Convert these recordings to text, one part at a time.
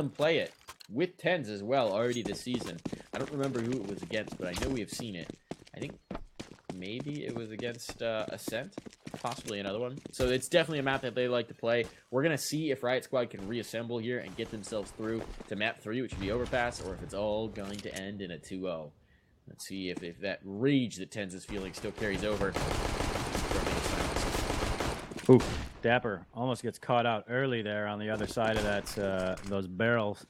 play it with 10s as well already this season. I don't remember who it was against, but I know we have seen it. I think maybe it was against Ascent, possibly another one. So it's definitely a map that they like to play. We're going to see if Riot Squad can reassemble here and get themselves through to map 3, which would be Overpass, or if it's all going to end in a 2-0. Let's see if that rage that Tens is feeling still carries over. Ooh, Dapper almost gets caught out early there on the other side of that those barrels.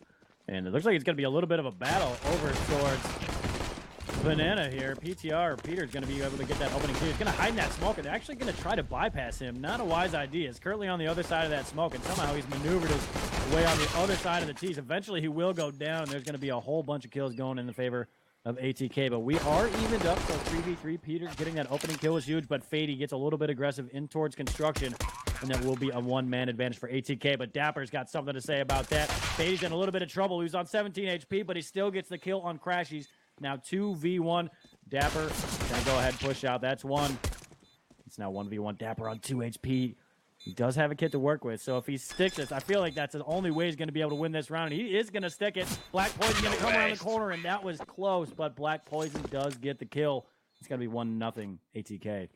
And it looks like it's going to be a little bit of a battle over towards Banana here. PTR, Peter's going to be able to get that opening too. He's going to hide in that smoke, and they're actually going to try to bypass him. Not a wise idea. He's currently on the other side of that smoke, and somehow he's maneuvered his way on the other side of the T's. Eventually, he will go down. There's going to be a whole bunch of kills going in the favor of ATK, but we are evened up, so 3v3. Peter getting that opening kill was huge, but Fady gets a little bit aggressive in towards construction, and that will be a one-man advantage for ATK, but Dapper's got something to say about that. Fady's in a little bit of trouble. He's on 17 HP, but he still gets the kill on Crash. He's now 2v1. Dapper gonna go ahead and push out. That's one. It's now 1v1. Dapper on 2 HP. He does have a kit to work with, so if he sticks it, I feel like that's the only way he's going to be able to win this round. He is going to stick it. Black Poison going to come around the corner, and that was close, but Black Poison does get the kill. It's going to be 1-0 ATK.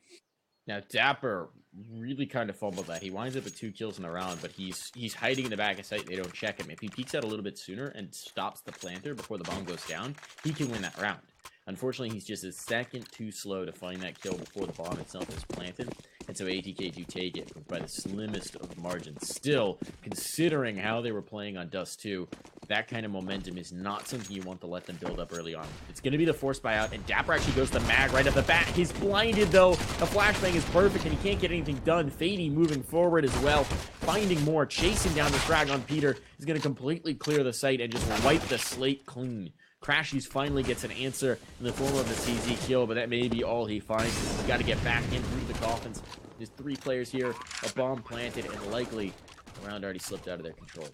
Now, Dapper really kind of fumbled that. He winds up with 2 kills in the round, but he's hiding in the back of sight. They don't check him. If he peeks out a little bit sooner and stops the planter before the bomb goes down, he can win that round. Unfortunately, he's just a second too slow to find that kill before the bomb itself is planted. And so ATK do take it by the slimmest of margins. Still, considering how they were playing on Dust 2, that kind of momentum is not something you want to let them build up early on. It's going to be the forced buyout, and Dapper actually goes to the mag right off the bat. He's blinded, though. The flashbang is perfect, and he can't get anything done. Fady moving forward as well, finding more, chasing down the frag on Peter. He's going to completely clear the site and just wipe the slate clean. Crashies finally gets an answer in the form of a CZ kill, but that may be all he finds. He's got to get back in through the coffins. There's 3 players here, a bomb planted, and likely the round already slipped out of their control.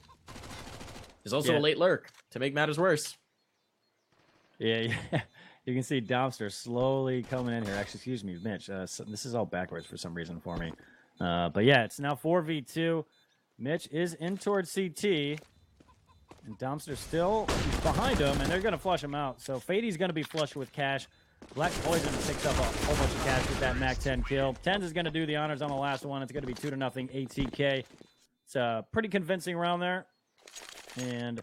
There's also a late lurk to make matters worse. Yeah. You can see Dumpster slowly coming in here. Actually, excuse me, Mitch. This is all backwards for some reason for me. But yeah, it's now 4v2. Mitch is in towards CT. And Dumpster still behind him, and they're going to flush him out. So Fady's going to be flushed with cash. Black Poison picks up a whole bunch of cash with that Mac 10 kill. Tens is going to do the honors on the last one. It's going to be 2-0 ATK. It's a pretty convincing round there. And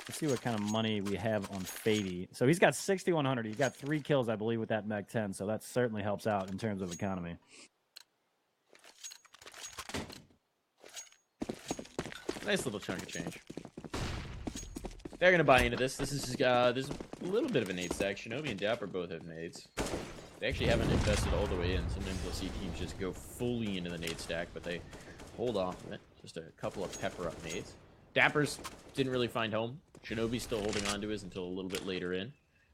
let's see what kind of money we have on Fady. So he's got 6,100. He's got 3 kills, I believe, with that Mac 10. So that certainly helps out in terms of economy. Nice little chunk of change. They're going to buy into this. This is there's a little bit of a nade stack. Shinobi and Dapper both have nades. They actually haven't invested all the way in. Sometimes you'll see teams just go fully into the nade stack, but they hold off of it. Just a couple of pepper up nades. Dappers didn't really find home. Shinobi's still holding on to his until a little bit later in.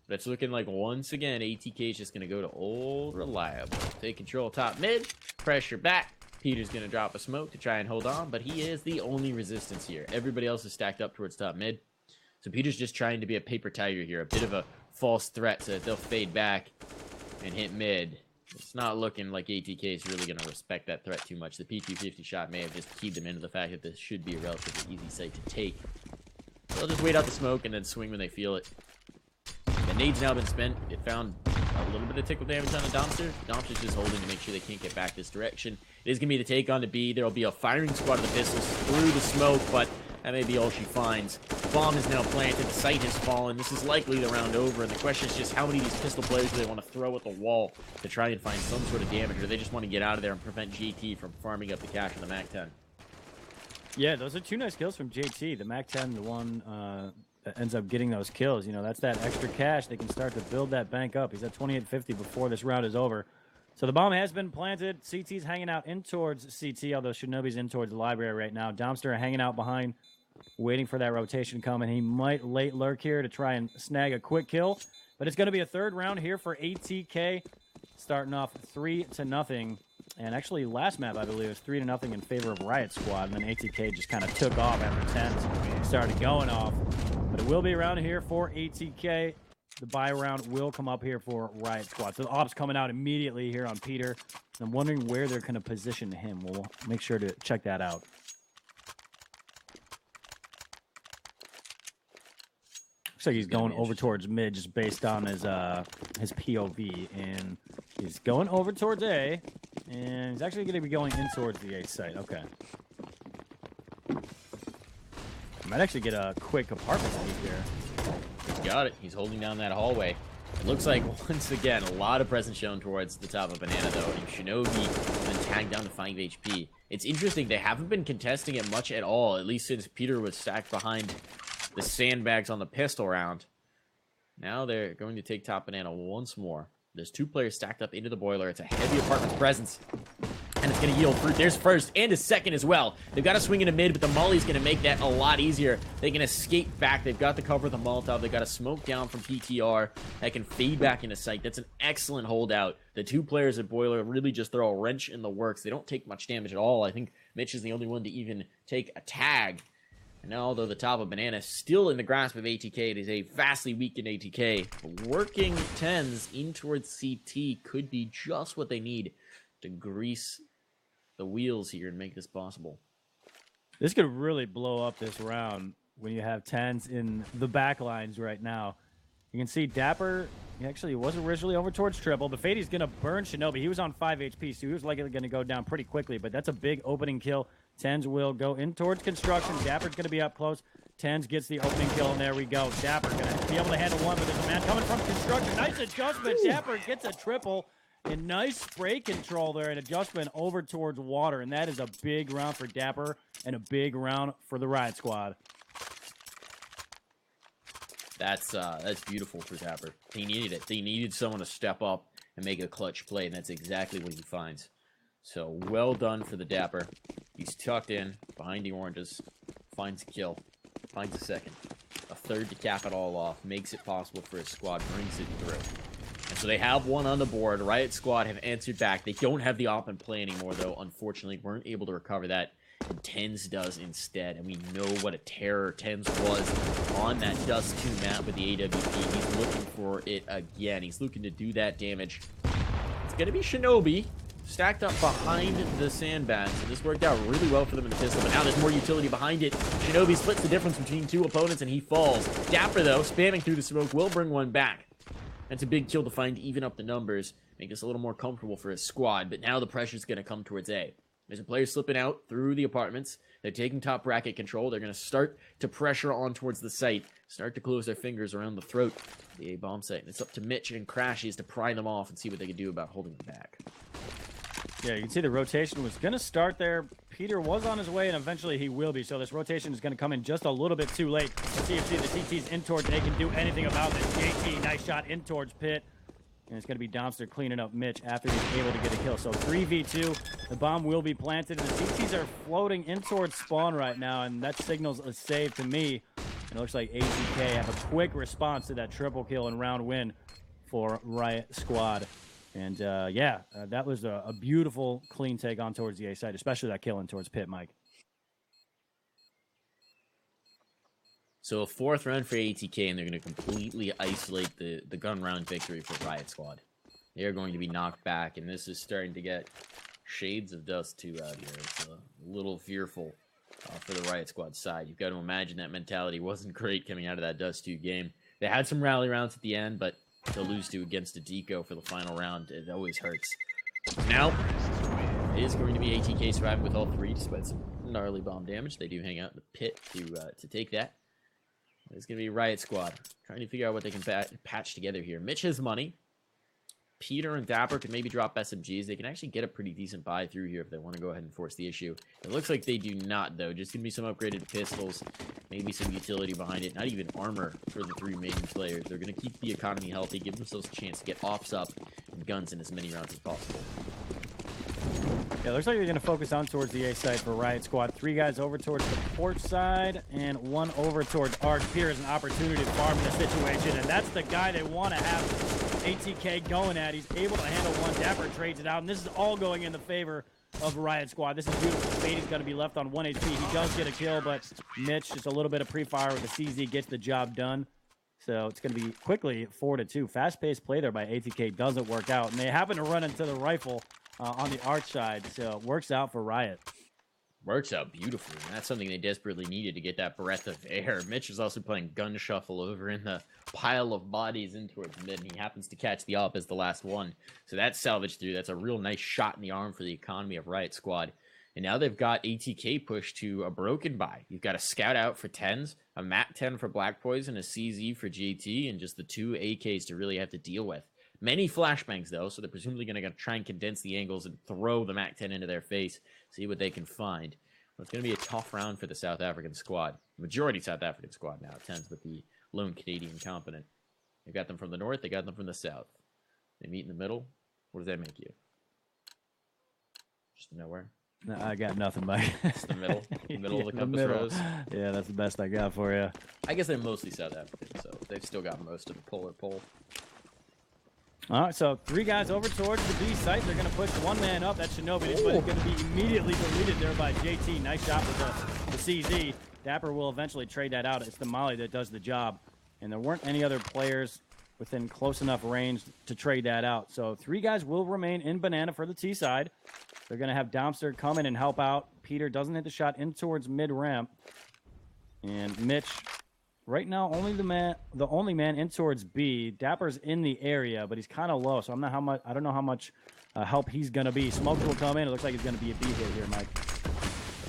But it's looking like once again, ATK is just going to go to old reliable. Take control top mid, pressure back. Peter's going to drop a smoke to try and hold on, but he is the only resistance here. Everybody else is stacked up towards top mid. So Peter's just trying to be a paper tiger here, a bit of a false threat so that they'll fade back and hit mid. It's not looking like ATK is really going to respect that threat too much. The P250 shot may have just keyed them into the fact that this should be a relatively easy site to take. They'll just wait out the smoke and then swing when they feel it. The nade's now been spent. It found a little bit of tickle damage on the Dumpster. Dumpster's just holding to make sure they can't get back this direction. It is going to be the take on the B. There will be a firing squad of the pistols through the smoke, but that may be all she finds. The bomb is now planted. The site has fallen. This is likely the round over, and the question is just how many of these pistol players do they want to throw at the wall to try and find some sort of damage, or they just want to get out of there and prevent JT from farming up the cash on the Mac 10. Yeah, those are 2 nice kills from JT. The Mac 10, the one that ends up getting those kills. You know, that's that extra cash. They can start to build that bank up. He's at 2850 before this round is over. So the bomb has been planted. CT's hanging out in towards CT, although Shinobi's in towards the library right now. Dumpster hanging out behind, waiting for that rotation coming. He might late lurk here to try and snag a quick kill. But it's going to be a 3rd round here for ATK, starting off 3-0. And actually, last map, I believe, was 3-0 in favor of Riot Squad. And then ATK just kind of took off after 10 started going off. But it will be around here for ATK. The buy round will come up here for Riot Squad. So the ops coming out immediately here on Peter. I'm wondering where they're going to position him. We'll make sure to check that out. Looks like he's going over towards mid just based on his POV, and he's going over towards A, and he's actually going to be going in towards the A site. Okay. Might actually get a quick apartment sneak here. He's got it. He's holding down that hallway. It looks like, once again, a lot of presence shown towards the top of Banana, though. And Shinobi has been tagged down to 5 HP. It's interesting. They haven't been contesting it much at all, at least since Peter was stacked behind the sandbags on the pistol round. Now they're going to take top Banana once more. There's 2 players stacked up into the boiler. It's a heavy apartment's presence. And it's going to yield fruit. There's first and a second as well. They've got to swing into mid, but the Molly's going to make that a lot easier. They can escape back. They've got the cover of the Molotov. They've got a smoke down from PTR that can fade back into sight. That's an excellent holdout. The 2 players at Boiler really just throw a wrench in the works. They don't take much damage at all. I think Mitch is the only one to even take a tag. And now, although the top of Banana is still in the grasp of ATK, it is a vastly weakened ATK. Working 10s in towards CT could be just what they need to grease the wheels here and make this possible. This could really blow up this round when you have 10s in the back lines right now. You can see Dapper, he actually was originally over towards triple, but Fady's going to burn Shinobi. He was on 5 HP, so he was likely going to go down pretty quickly, but that's a big opening kill. 10s will go in towards construction. Dapper's going to be up close. 10s gets the opening kill, and there we go. Dapper going to be able to handle one, but there's a man coming from construction. Nice adjustment. Dapper gets a triple. And nice spray control there, and adjustment over towards water. And that is a big round for Dapper and a big round for the Riot Squad. That's beautiful for Dapper. He needed it. He needed someone to step up and make a clutch play, and that's exactly what he finds. So well done for the Dapper. He's tucked in behind the oranges, finds a kill, finds a second, a third to cap it all off, makes it possible for his squad, brings it through. And so they have one on the board. Riot Squad have answered back. They don't have the op in play anymore, though. Unfortunately, weren't able to recover that. And Tens does instead. And we know what a terror Tens was on that Dust 2 map with the AWP. He's looking for it again. He's looking to do that damage. It's going to be Shinobi stacked up behind the sandbags. And this worked out really well for them in the pistol. But now there's more utility behind it. Shinobi splits the difference between 2 opponents, and he falls. Dapper, though, spamming through the smoke, will bring one back. That's a big kill to find, even up the numbers, make this a little more comfortable for his squad. But now the pressure's going to come towards A. There's a player slipping out through the apartments. They're taking top bracket control. They're going to start to pressure on towards the site, start to close their fingers around the throat of the A bomb site. And it's up to Mitch and Crashies to pry them off and see what they can do about holding them back. Yeah, you can see the rotation was going to start there. Peter was on his way, and eventually he will be. So this rotation is going to come in just a little bit too late. Let's see if the CT's in towards A can do anything about this. JT, nice shot in towards Pit. And it's going to be Domster cleaning up Mitch after he's able to get a kill. So 3v2. The bomb will be planted, and the CTs are floating in towards spawn right now, and that signals a save to me. And it looks like ATK have a quick response to that triple kill and round win for Riot Squad. And that was a beautiful, clean take on towards the A side, especially that kill in towards Pit, Mike. So a 4th round for ATK, and they're going to completely isolate the gun round victory for Riot Squad. They are going to be knocked back, and this is starting to get shades of Dust 2 out here. It's a little fearful for the Riot Squad side. You've got to imagine that mentality wasn't great coming out of that Dust 2 game. They had some rally rounds at the end, but to lose to against a Deco for the final round, it always hurts. Now, it is going to be ATK surviving with all 3, despite some gnarly bomb damage. They do hang out in the pit to take that. It's going to be Riot Squad trying to figure out what they can patch together here. Mitch has money. Peter and Dapper can maybe drop SMGs. They can actually get a pretty decent buy through here if they want to go ahead and force the issue. It looks like they do not, though. Just going to be some upgraded pistols, maybe some utility behind it. Not even armor for the 3 main players. They're going to keep the economy healthy, give themselves a chance to get offs up and guns in as many rounds as possible. Yeah, looks like they're going to focus on towards the A side for Riot Squad. 3 guys over towards the port side and 1 over towards Arch. Peter has an opportunity to farm in this situation, and that's the guy they want to have ATK going at. He's able to handle 1. Dapper trades it out, and this is all going in the favor of Riot Squad. This is beautiful. Spady's going to be left on 1 HP. He does get a kill, but Mitch, just a little bit of pre-fire with the CZ, gets the job done. So it's going to be quickly 4-2. Fast-paced play there by ATK doesn't work out, and they happen to run into the rifle on the Arch side, so it works out for Riot. Works out beautifully, and that's something they desperately needed to get that breath of air. Mitch is also playing gun shuffle over in the pile of bodies in towards mid, and he happens to catch the op as the last one. So that's salvaged through. That's a real nice shot in the arm for the economy of Riot Squad. And now they've got ATK pushed to a broken buy. You've got a scout out for 10s, a MAT 10 for Black Poison, a CZ for JT, and just the 2 AKs to really have to deal with. Many flashbangs, though, so they're presumably going to try and condense the angles and throw the MAC 10 into their face, see what they can find. But it's going to be a tough round for the South African squad. Majority South African squad now, 10s with the lone Canadian component. They've got them from the north, they got them from the south. They meet in the middle. What does that make you? Just nowhere? No, I got nothing, Mike. It's the middle. The middle of the compass rose. Yeah, that's the best I got for you. I guess they're mostly South African, so they've still got most of the polar pole. All right, so 3 guys over towards the B site. They're going to push 1 man up. That's Shinobi. This one's going to be immediately deleted there by JT. Nice shot with the CZ. Dapper will eventually trade that out. It's the Molly that does the job. And there weren't any other players within close enough range to trade that out. So 3 guys will remain in Banana for the T side. They're going to have Domster come in and help out. Peter doesn't hit the shot in towards mid-ramp. And Mitch, right now, the only man in towards B. Dapper's in the area, but he's kind of low, so I don't know how much help he's going to be. Smoke will come in. It looks like he's going to be a B hit here, Mike.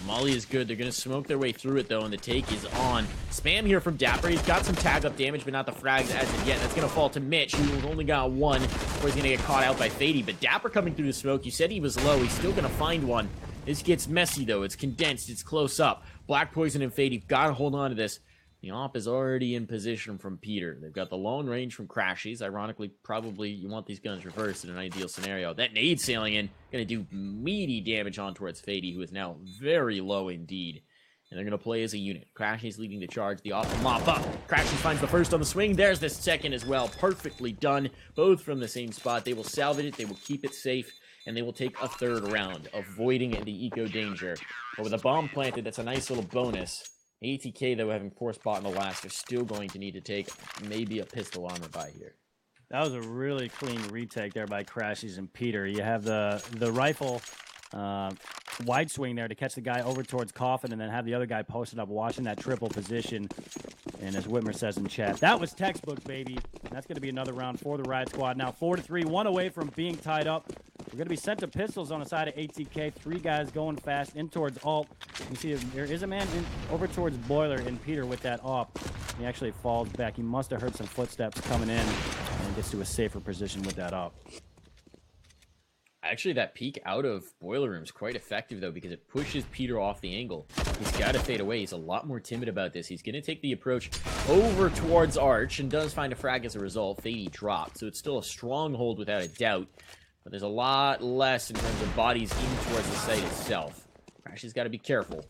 Molly is good. They're going to smoke their way through it, though, and the take is on. Spam here from Dapper. He's got some tag-up damage, but not the frags as of yet. That's going to fall to Mitch, who only got 1, before he's going to get caught out by Fady. But Dapper coming through the smoke. You said he was low. He's still going to find one. This gets messy, though. It's condensed. It's close up. Black Poison and Fady got to hold on to this. The op is already in position from Peter. They've got the long range from Crashies. Ironically, probably you want these guns reversed in an ideal scenario. That nade sailing in, going to do meaty damage on towards Fady, who is now very low indeed. And they're going to play as a unit. Crashies leading the charge. The op will mop up. Crashies finds the first on the swing. There's the second as well. Perfectly done. Both from the same spot. They will salvage it. They will keep it safe. And they will take a 3rd round, avoiding the eco danger. But with a bomb planted, that's a nice little bonus. ATK, though, having 4 spot in the last, are still going to need to take maybe a pistol armor by here. That was a really clean retake there by Crashies and Peter. You have the rifle wide swing there to catch the guy over towards Coffin and then have the other guy posted up watching that triple position. And as Whitmer says in chat, that was textbook, baby. And that's going to be another round for the Riot Squad. Now 4-3, 1 away from being tied up. We're going to be sent to pistols on the side of ATK. 3 guys going fast in towards alt. You see there is a man over towards Boiler and Peter with that op. He actually falls back. He must have heard some footsteps coming in and gets to a safer position with that op. Actually, that peek out of Boiler Room is quite effective, though, because it pushes Peter off the angle. He's got to fade away. He's a lot more timid about this. He's going to take the approach over towards Arch and does find a frag as a result. Fady dropped, so it's still a stronghold without a doubt. But there's a lot less in terms of bodies in towards the site itself. Crashy's got to be careful.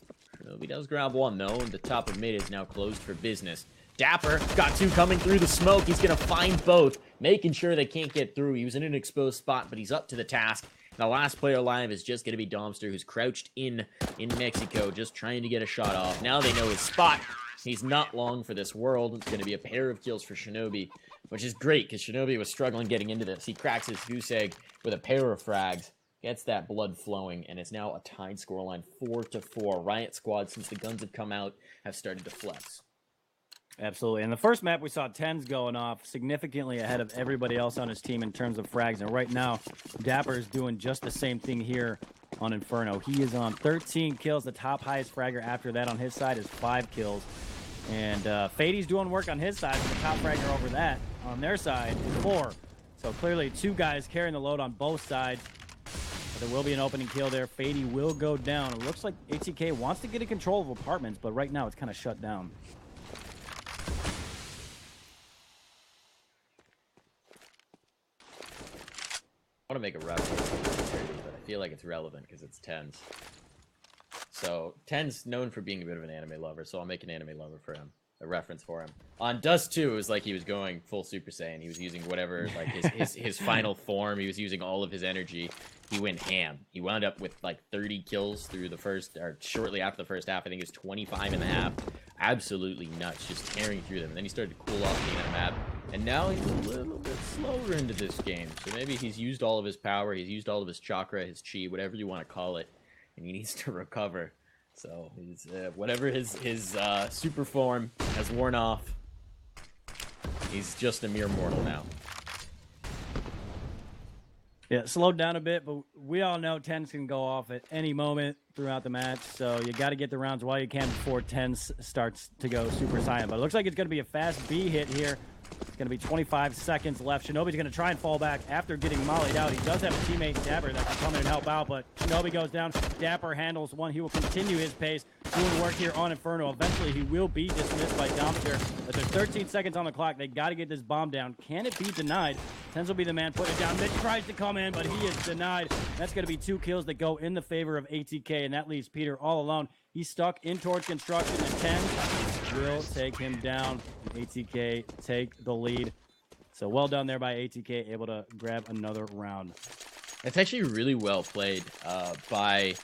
He does grab 1, though, and the top of mid is now closed for business. Dapper got 2 coming through the smoke. He's going to find both, making sure they can't get through. He was in an exposed spot, but he's up to the task. The last player alive is just going to be Domster, who's crouched in Mexico, just trying to get a shot off. Now they know his spot. He's not long for this world. It's going to be a pair of kills for Shinobi, which is great, because Shinobi was struggling getting into this. He cracks his goose egg with a pair of frags, gets that blood flowing, and it's now a tied scoreline 4-4. Riot Squad, since the guns have come out, have started to flex. Absolutely. In the first map, we saw 10s going off significantly ahead of everybody else on his team in terms of frags. And right now, Dapper is doing just the same thing here on Inferno. He is on 13 kills. The top highest fragger after that on his side is 5 kills. And Fady's doing work on his side, and the top fragger over that on their side is 4. So clearly 2 guys carrying the load on both sides. But there will be an opening kill there. Fady will go down. It looks like ATK wants to get in control of apartments, but right now it's kind of shut down. I want to make a reference, but I feel like it's relevant because it's 10s. So 10's known for being a bit of an anime lover, so I'll make an anime lover for him, a reference for him. On Dust 2, it was like he was going full Super Saiyan. He was using whatever, like his final form. He was using all of his energy. He went ham. He wound up with like 30 kills through the first, or shortly after the first half. I think it was 25 and a half. Absolutely nuts, just tearing through them. And then he started to cool off being on the map. And now he's a little bit slower into this game. So maybe he's used all of his power. He's used all of his chakra, his chi, whatever you want to call it. And he needs to recover. So he's whatever his super form has worn off. He's just a mere mortal now. Yeah, slowed down a bit, but we all know 10s can go off at any moment throughout the match, so you got to get the rounds while you can before 10s starts to go super silent. But it looks like it's going to be a fast B hit here. It's going to be 25 seconds left. Shinobi's going to try and fall back after getting mollied out. He does have a teammate, Dapper, that can come in and help out, but Shinobi goes down. Dapper handles one. He will continue his pace, doing work here on Inferno. Eventually, he will be dismissed by Dumpster. But there's 13 seconds on the clock. They got to get this bomb down. Can it be denied? Tens will be the man putting it down. Mitch tries to come in, but he is denied. That's going to be 2 kills that go in the favor of ATK, and that leaves Peter all alone. He's stuck in towards construction, and 10 will take him down. ATK take the lead. So well done there by ATK, able to grab another round. It's actually really well played by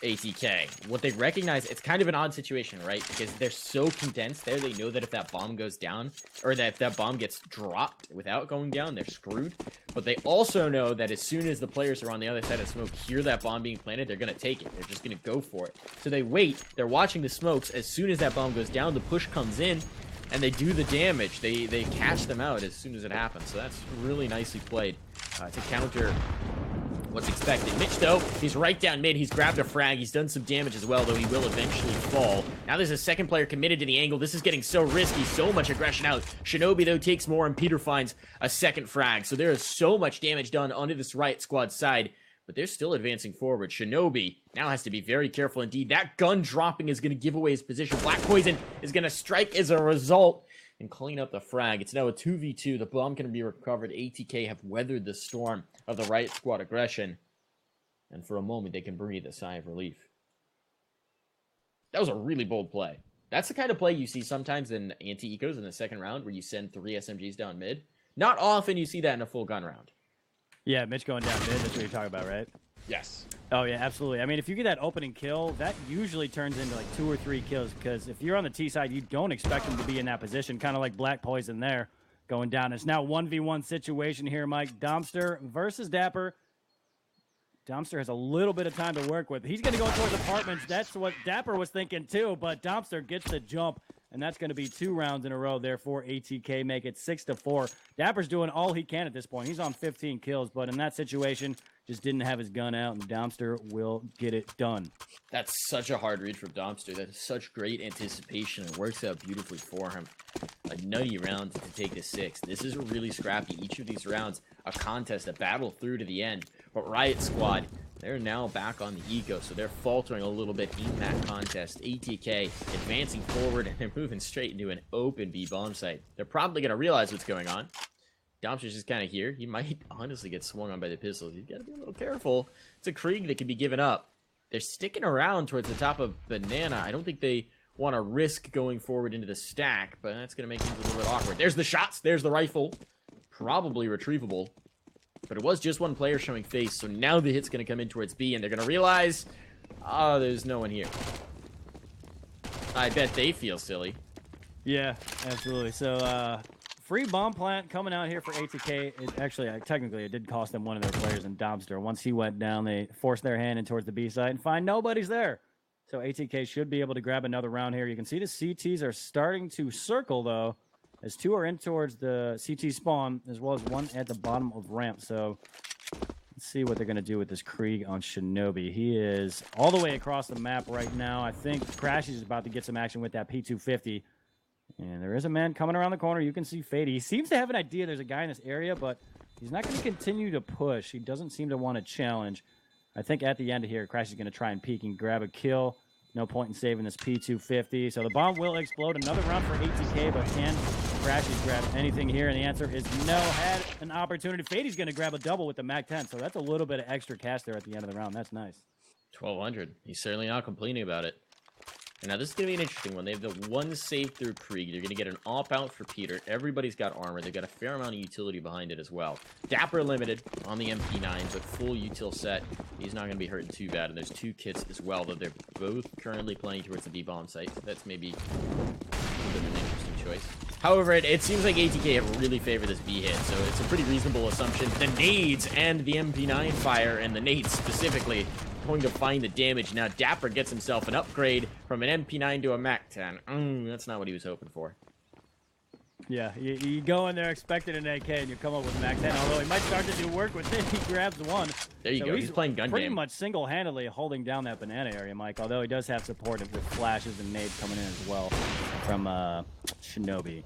ATK. What they recognize, it's kind of an odd situation, right? Because they're so condensed there, they know that if that bomb goes down, or that if that bomb gets dropped without going down, they're screwed. But they also know that as soon as the players are on the other side of smoke hear that bomb being planted, they're going to take it. They're just going to go for it. So they wait, they're watching the smokes. As soon as that bomb goes down, the push comes in, and they do the damage. They catch them out as soon as it happens. So that's really nicely played to counter what's expected. Mitch, though, he's right down mid. He's grabbed a frag. He's done some damage as well, though he will eventually fall. Now there's a second player committed to the angle. This is getting so risky. So much aggression out. Shinobi, though, takes more, and Peter finds a second frag. So there is so much damage done onto this Riot squad side, but they're still advancing forward. Shinobi now has to be very careful indeed. That gun dropping is going to give away his position. Black Poison is going to strike as a result and clean up the frag. It's now a 2v2. The bomb can be recovered. ATK have weathered the storm of the Riot squad aggression, and for a moment they can breathe a sigh of relief. That was a really bold play. That's the kind of play you see sometimes in anti-ecos in the second round, where you send 3 SMGs down mid. Not often you see that in a full gun round. Yeah, Mitch going down mid, that's what you're talking about, right? Yes. Oh, yeah, absolutely. I mean, if you get that opening kill, that usually turns into like 2 or 3 kills, because if you're on the T side, you don't expect him to be in that position, kind of like Black Poison there going down. It's now 1v1 situation here, Mike. Dumpster versus Dapper. Dumpster has a little bit of time to work with. He's going to go towards apartments. That's what Dapper was thinking too, but Dumpster gets the jump, and that's going to be 2 rounds in a row there for ATK, make it 6-4. Dapper's doing all he can at this point. He's on 15 kills, but in that situation, just didn't have his gun out, and Dumpster will get it done. That's such a hard read from Dumpster. That's such great anticipation. It works out beautifully for him. A nutty round to take to 6. This is really scrappy. Each of these rounds, a contest, a battle through to the end. But Riot Squad, they're now back on the eco, so they're faltering a little bit in that contest. ATK advancing forward, and they're moving straight into an open B bomb site. They're probably going to realize what's going on. Dumpster's just kind of here. He might honestly get swung on by the pistols. He's got to be a little careful. It's a Krieg that can be given up. They're sticking around towards the top of Banana. I don't think they want to risk going forward into the stack, but that's going to make things a little bit awkward. There's the shots. There's the rifle. Probably retrievable. But it was just one player showing face, so now the hit's going to come in towards B, and they're going to realize, oh, there's no one here. I bet they feel silly. Yeah, absolutely. So, free bomb plant coming out here for ATK. It actually, technically, it did cost them one of their players in Dumpster. Once he went down, they forced their hand in towards the B side and find nobody's there. So ATK should be able to grab another round here. You can see the CTs are starting to circle, though, as 2 are in towards the CT spawn, as well as 1 at the bottom of ramp. So let's see what they're going to do with this Krieg on Shinobi. He is all the way across the map right now. I think Crashy is about to get some action with that P250. And there is a man coming around the corner. You can see Fady. He seems to have an idea there's a guy in this area, but he's not going to continue to push. He doesn't seem to want to challenge. I think at the end here, Crashy is going to try and peek and grab a kill. No point in saving this P250. So the bomb will explode. Another round for ATK, but can Crashy grab anything here? And the answer is no. Had an opportunity. Fady's going to grab a double with the MAC-10, so that's a little bit of extra cash there at the end of the round. That's nice. 1,200. He's certainly not complaining about it. And now this is going to be an interesting one. They have the one save through Krieg. They're going to get an op-out for Peter. Everybody's got armor. They've got a fair amount of utility behind it as well. Dapper limited on the MP9, but full util set. He's not going to be hurting too bad. And there's 2 kits as well, though they're both currently playing towards the B-bomb site. So that's maybe a little bit of an interesting choice. However, it seems like ATK have really favored this B hit, so it's a pretty reasonable assumption. The nades and the MP9 fire, and the nades specifically, going to find the damage. Now Dapper gets himself an upgrade from an MP9 to a MAC-10. That's not what he was hoping for. Yeah, you go in there expecting an AK and you come up with a MAC-10, although he might start to do work with it. He grabs one. There you go. He's playing gun pretty game. much single-handedly holding down that banana area, Mike, although he does have support with flashes and nades coming in as well from Shinobi.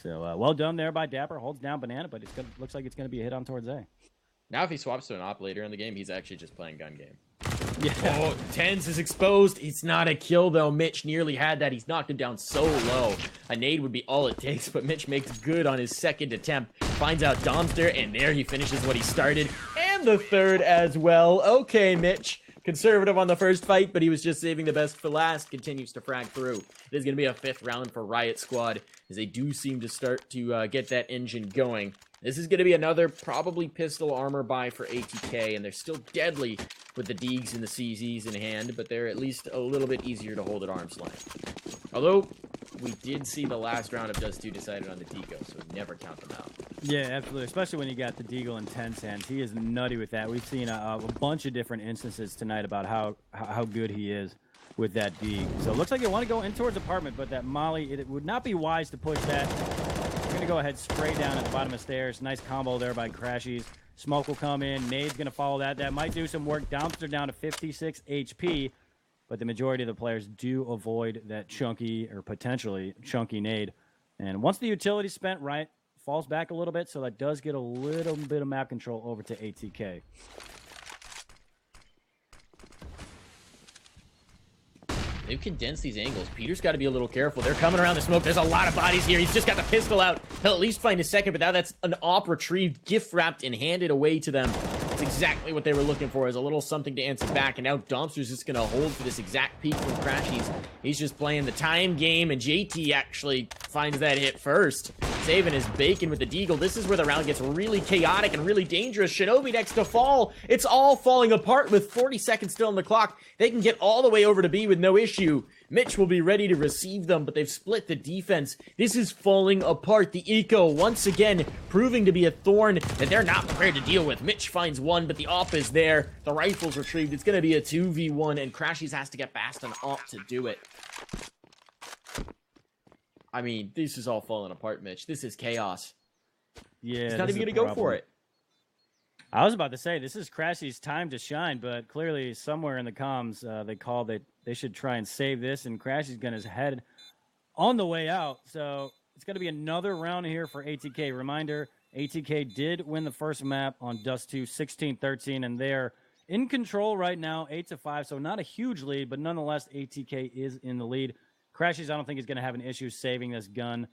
So well done there by Dapper. Holds down banana, but looks like it's going to be a hit on towards A. Now if he swaps to an op later in the game, he's actually just playing gun game. Yeah. Oh, Tens is exposed. It's not a kill, though. Mitch nearly had that. He's knocked him down so low. A nade would be all it takes, but Mitch makes good on his second attempt. Finds out Domster, and there he finishes what he started. And the third as well. Okay, Mitch. Conservative on the first fight, but he was just saving the best for last. Continues to frag through. It is going to be a 5th round for Riot Squad, as they do seem to start to get that engine going. This is going to be another probably pistol armor buy for ATK, and they're still deadly with the Deegs and the CZs in hand, but they're at least a little bit easier to hold at arm's length. Although, we did see the last round of Dust 2 decided on the Deco, so never count them out. Yeah, absolutely, especially when you got the Deagle in 10's hands. He is nutty with that. We've seen a bunch of different instances tonight about how good he is with that Deeg. So it looks like you want to go in towards apartment, but that Molly, it would not be wise to push that. We're going to go ahead straight down at the bottom of the stairs. Nice combo there by Crashies. Smoke will come in. Nade's going to follow that. That might do some work. Domster down to 56 HP, but the majority of the players do avoid that chunky or potentially chunky nade. And once the utility's spent, Riot falls back a little bit, so that does get a little bit of map control over to ATK. They've condensed these angles. Peter's got to be a little careful. They're coming around the smoke. There's a lot of bodies here. He's just got the pistol out. He'll at least find a second, but now that's an op retrieved, gift wrapped, and handed away to them. That's exactly what they were looking for, is a little something to answer back. And now Domster's just going to hold for this exact peak from Crashies. He's just playing the time game, and JT actually finds that hit first. Saving his bacon with the Deagle. This is where the round gets really chaotic and really dangerous. Shinobi next to fall. It's all falling apart with 40 seconds still on the clock. They can get all the way over to B with no issue. Mitch will be ready to receive them, but they've split the defense. This is falling apart. The eco, once again, proving to be a thorn that they're not prepared to deal with. Mitch finds one, but the op is there. The rifle's retrieved. It's going to be a 2v1, and Crashies has to get past an op to do it. I mean, this is all falling apart, Mitch. This is chaos. Yeah, he's not even going to go for it. I was about to say, this is Crashy's time to shine, but clearly somewhere in the comms, they called that they should try and save this, and Crashy's got his head on the way out. So it's going to be another round here for ATK. Reminder, ATK did win the first map on Dust 2, 16-13, and they're in control right now, 8-5, so not a huge lead, but nonetheless, ATK is in the lead. Crashies, I don't think he's going to have an issue saving this gun.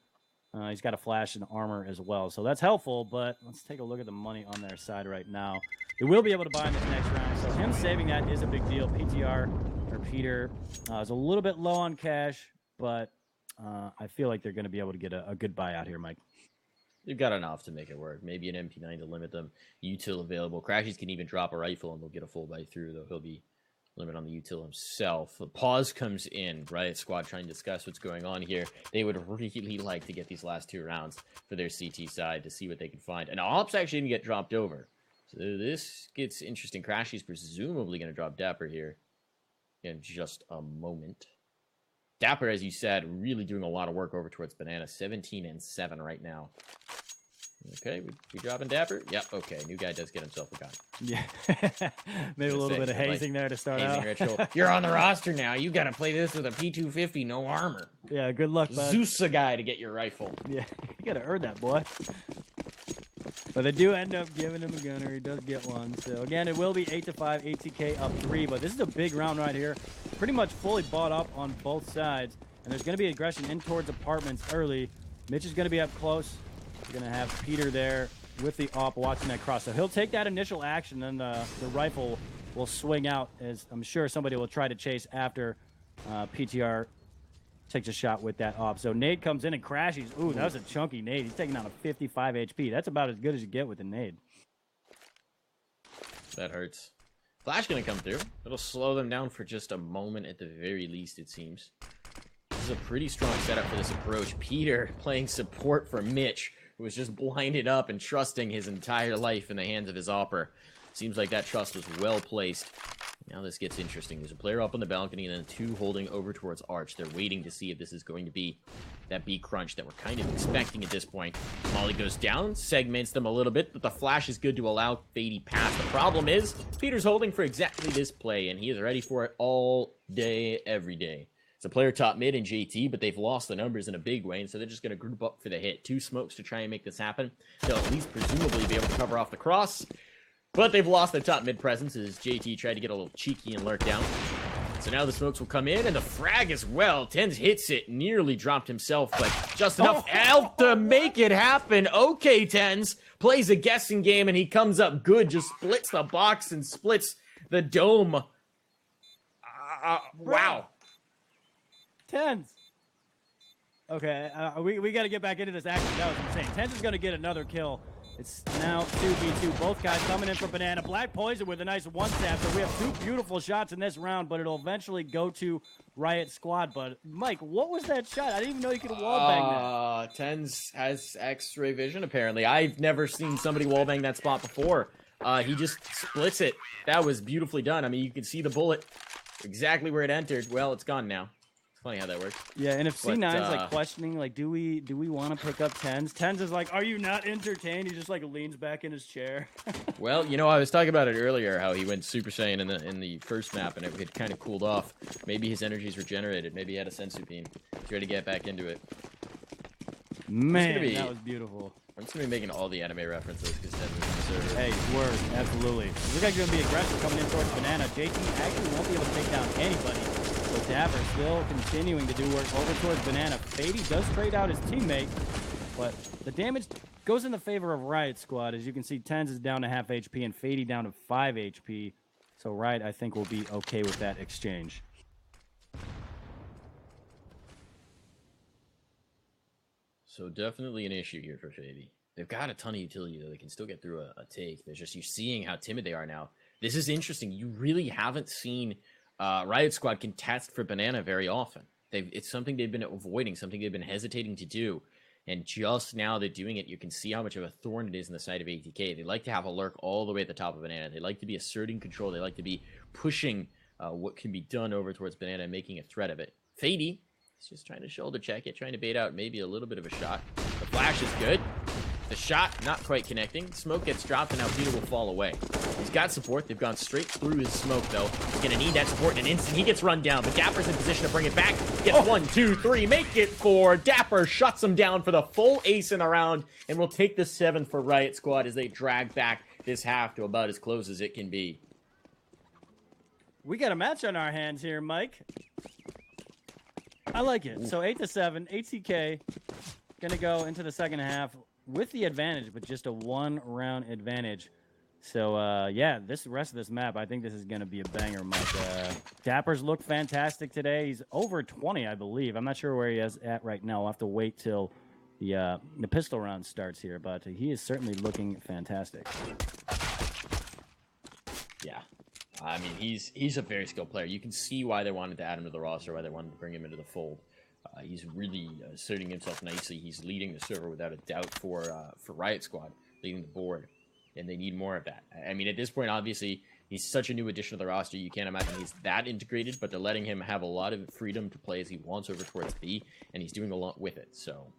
He's got a flash and armor as well, so that's helpful, but let's take a look at the money on their side right now. They will be able to buy in this next round, so him saving that is a big deal. PTR, or Peter, is a little bit low on cash, but I feel like they're going to be able to get a good buyout here, Mike. They've got enough to make it work. Maybe an MP9 to limit them. Util available. Crashies can even drop a rifle, and they'll get a full bite through, though he'll be limit on the util himself. The pause comes in. Riot Squad trying to discuss what's going on here. They would really like to get these last 2 rounds for their CT side to see what they can find. And Ops actually didn't get dropped over. So this gets interesting. Crashy's presumably going to drop Dapper here in just a moment. Dapper, as you said, really doing a lot of work over towards Banana. 17-7 right now. Okay, we dropping Dapper? Yep, okay. New guy does get himself a gun. Yeah. Maybe a little bit of hazing there to start out. Ritual. You're on the roster now. You got to play this with a P250, no armor. Yeah, good luck, bud. Zeus a guy to get your rifle. Yeah, you got to earn that, boy. But they do end up giving him a gunner. He does get one. So, again, it will be 8-5, ATK up 3. But this is a big round right here. Pretty much fully bought up on both sides. And there's going to be aggression in towards apartments early. Mitch is going to be up close. We're going to have Peter there with the op watching that cross. So he'll take that initial action, and the rifle will swing out, as I'm sure somebody will try to chase after PTR takes a shot with that op. So nade comes in and crashes. Ooh, that was a chunky nade. He's taking down a 55 HP. That's about as good as you get with a nade. That hurts. Flash going to come through. It'll slow them down for just a moment at the very least, it seems. This is a pretty strong setup for this approach. Peter playing support for Mitch, who was just blinded up and trusting his entire life in the hands of his opper. Seems like that trust was well placed. Now this gets interesting. There's a player up on the balcony and then 2 holding over towards Arch. They're waiting to see if this is going to be that B crunch that we're kind of expecting at this point. Molly goes down, segments them a little bit, but the flash is good to allow Fady pass. The problem is, Peter's holding for exactly this play, and he is ready for it all day, every day. It's a player top mid in JT, but they've lost the numbers in a big way, and so they're just going to group up for the hit. 2 smokes to try and make this happen. They'll at least presumably be able to cover off the cross. But they've lost their top mid presence as JT tried to get a little cheeky and lurk down. So now the smokes will come in, and the frag as well. Tens hits it, nearly dropped himself, but just enough help to make it happen. Okay, Tens plays a guessing game, and he comes up good, just splits the box and splits the dome. Wow. Tens. Okay, we got to get back into this action. That was insane. Tens is going to get another kill. It's now 2v2. Both guys coming in for Banana. Black Poison with a nice one-tap. So we have 2 beautiful shots in this round, but it'll eventually go to Riot Squad. But, Mike, what was that shot? I didn't even know you could wallbang that. Tens has X-ray vision, apparently. I've never seen somebody wallbang that spot before. He just splits it. That was beautifully done. I mean, you can see the bullet exactly where it entered. Well, it's gone now. Funny how that works. Yeah, and if C9's like questioning, like, do we want to pick up Tens? Tens is like, are you not entertained? He just like leans back in his chair. Well, you know, I was talking about it earlier, how he went Super Saiyan in the first map, and it had kind of cooled off. Maybe his energy's regenerated. Maybe he had a sensu beam. He's ready to get back into it. Man, that was beautiful. I'm just gonna be making all the anime references because Tens is on the server. Hey, word, absolutely. This guy's gonna be aggressive coming in towards Banana. JT actually won't be able to take down anybody. So Dapper still continuing to do work over towards Banana. Fady does trade out his teammate, but the damage goes in the favor of Riot Squad. As you can see, Tens is down to half HP and Fady down to 5 HP. So Riot, I think, will be okay with that exchange. So definitely an issue here for Fady. They've got a ton of utility, though. They can still get through a take. There's just, you're seeing how timid they are now. This is interesting. You really haven't seen Riot Squad contest for Banana very often. It's something they've been avoiding, something they've been hesitating to do. And just now they're doing it. You can see how much of a thorn it is in the side of ATK. They like to have a lurk all the way at the top of Banana. They like to be asserting control. They like to be pushing what can be done over towards Banana and making a threat of it. Fady is just trying to shoulder check it, trying to bait out maybe a little bit of a shot. The flash is good. The shot, not quite connecting. Smoke gets dropped, and now Peter will fall away. He's got support. They've gone straight through his smoke, though. He's going to need that support in an instant. He gets run down, but Dapper's in position to bring it back. Gets 1, 2, 3. Make it 4. Dapper shuts him down for the full ace in a round, and will take the 7 for Riot Squad as they drag back this half to about as close as it can be. We got a match on our hands here, Mike. I like it. So 8-7, ATK going to go into the second half with the advantage, but just a 1-round advantage. So, yeah, this rest of this map, I think this is going to be a banger, Mike. Dapper's look fantastic today. He's over 20, I believe. I'm not sure where he is at right now. I'll have to wait till the pistol round starts here, but he is certainly looking fantastic. Yeah. I mean, he's a very skilled player. You can see why they wanted to add him to the roster, why they wanted to bring him into the fold. He's really asserting himself nicely. He's leading the server without a doubt for Riot Squad, leading the board, and they need more of that. I mean, at this point, obviously, he's such a new addition to the roster. You can't imagine he's that integrated, but they're letting him have a lot of freedom to play as he wants over towards B, and he's doing a lot with it. So,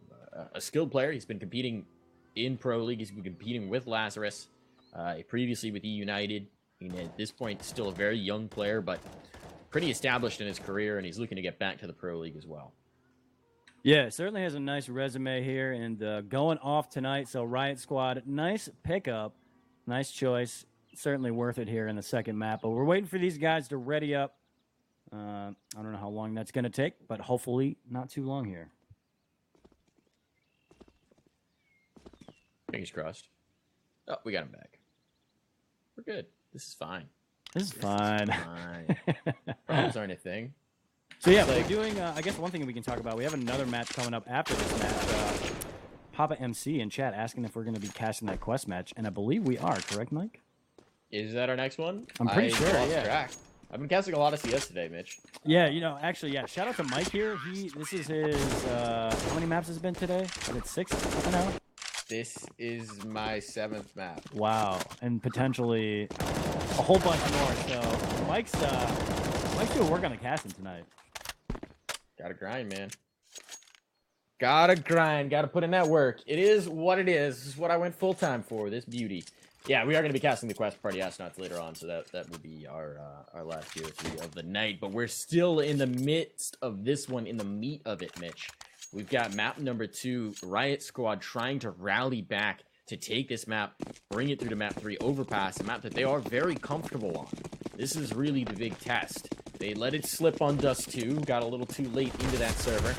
a skilled player. He's been competing in Pro League. He's been competing with Lazarus, previously with E United. And at this point, still a very young player, but pretty established in his career, and he's looking to get back to the Pro League as well. Yeah, certainly has a nice resume here, and going off tonight. So Riot Squad, nice pickup, nice choice. Certainly worth it here in the second map. But we're waiting for these guys to ready up. I don't know how long that's going to take, but hopefully not too long here. Fingers crossed. Oh, we got him back. We're good. This is fine. This is fine. Problems aren't a thing. So yeah, we're doing, I guess one thing we can talk about, we have another match coming up after this match. Papa MC in chat asking if we're going to be casting that quest match, and I believe we are, correct, Mike? Is that our next one? I'm pretty sure, yeah. Track. I've been casting a lot of CS today, Mitch. Yeah, you know, actually, yeah, shout out to Mike here. This is his, how many maps has it been today? Is it 6 now? This is my 7th map. Wow, and potentially a whole bunch more. So Mike's doing work on the casting tonight. Gotta grind, man. Gotta grind. Gotta put in that work. It is what it is. This is what I went full time for. This beauty. Yeah, we are going to be casting the Quest Party Astronauts later on, so that will be our last GO3 of the night. But we're still in the midst of this one, in the meat of it, Mitch. We've got map number 2, Riot Squad trying to rally back to take this map, bring it through to map 3, Overpass, a map that they are very comfortable on. This is really the big test. They let it slip on Dust 2, got a little too late into that server.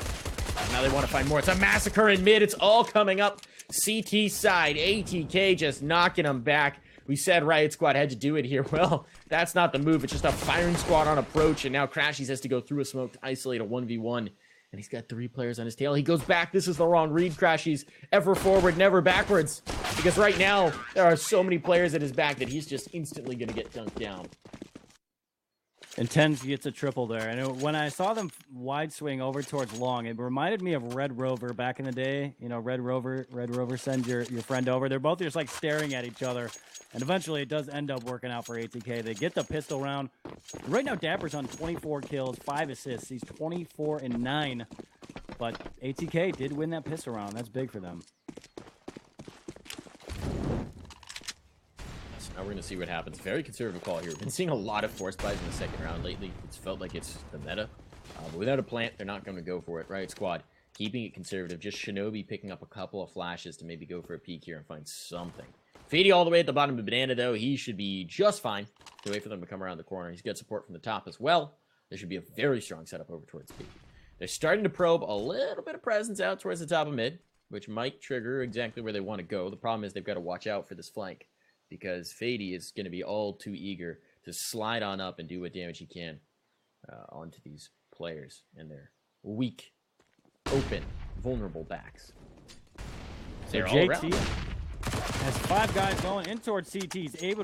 Now they want to find more. It's a massacre in mid. It's all coming up. CT side. ATK just knocking them back. We said Riot Squad had to do it here. Well, that's not the move. It's just a firing squad on approach. And now Crashies has to go through a smoke to isolate a 1v1. And he's got 3 players on his tail. He goes back. This is the wrong read, Crashies. Ever forward, never backwards. Because right now, there are so many players at his back that he's just instantly going to get dunked down. And Tens gets a triple there. And when I saw them wide swing over towards long, it reminded me of Red Rover back in the day. You know, Red Rover sends your friend over. They're both just like staring at each other. And eventually it does end up working out for ATK. They get the pistol round. Right now, Dapper's on 24 kills, 5 assists. He's 24-9. But ATK did win that pistol round. That's big for them. Now we're going to see what happens. Very conservative call here. We've been seeing a lot of force buys in the second round lately. It's felt like it's the meta. But without a plant, they're not going to go for it. Riot Squad keeping it conservative. Just Shinobi picking up a couple of flashes to maybe go for a peek here and find something. Fady all the way at the bottom of Banana, though. He should be just fine. To wait for them to come around the corner. He's got support from the top as well. There should be a very strong setup over towards B. They're starting to probe a little bit of presence out towards the top of mid, which might trigger exactly where they want to go. The problem is they've got to watch out for this flank, because Fady is going to be all too eager to slide on up and do what damage he can onto these players and their weak, open, vulnerable backs. So JT has 5 guys going in towards CT. He's able